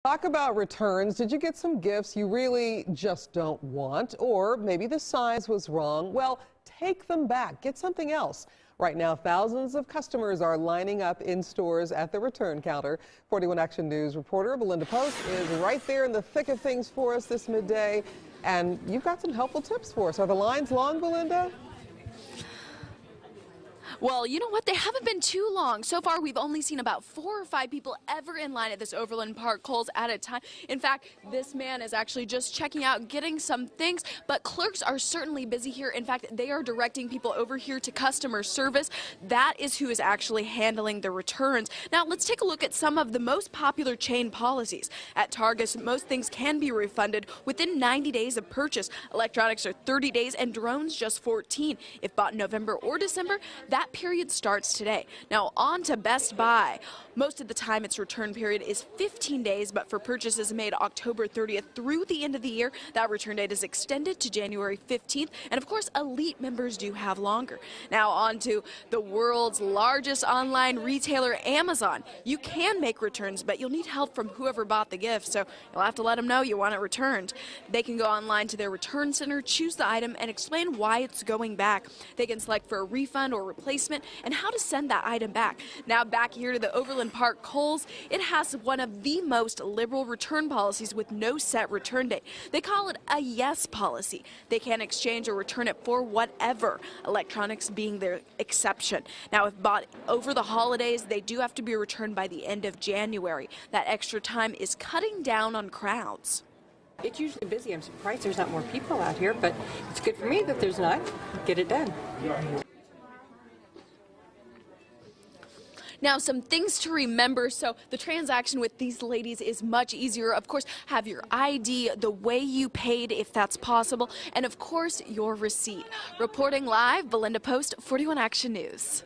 Talk about returns. Did you get some gifts you really just don't want? Or maybe the size was wrong? Well, take them back. Get something else. Right now, thousands of customers are lining up in stores at the return counter. 41 Action News reporter Belinda Post is right there in the thick of things for us this midday. And you've got some helpful tips for us. Are the lines long, Belinda? Well, you know what? They haven't been too long. So far, we've only seen about 4 or 5 people ever in line at this Overland Park Kohl's at a time. In fact, this man is actually just checking out, getting some things, but clerks are certainly busy here. In fact, they are directing people over here to customer service. That is who is actually handling the returns. Now, let's take a look at some of the most popular chain policies. At Target, most things can be refunded within 90 days of purchase. Electronics are 30 days and drones just 14. If bought in November or December, that period starts today. Now on to Best Buy. Most of the time its return period is 15 days, but for purchases made October 30th through the end of the year, that return date is extended to January 15th. And of course, Elite members do have longer. Now on to the world's largest online retailer, Amazon. You can make returns, but you'll need help from whoever bought the gift, so you'll have to let them know you want it returned. They can go online to their return center, choose the item, and explain why it's going back. They can select for a refund or replacement and how to send that item back. Now back here to the Overland Park Kohl's, it has one of the most liberal return policies with no set return date. They call it a yes policy. They can exchange or return it for whatever, electronics being their exception. Now if bought over the holidays, they do have to be returned by the end of January. That extra time is cutting down on crowds. It's usually busy. I'm surprised there's not more people out here, but it's good for me that there's not. Get it done. Now, some things to remember. So the transaction with these ladies is much easier. Of course, have your ID, the way you paid, if that's possible, and of course, your receipt. Reporting live, Belinda Post, 41 Action News.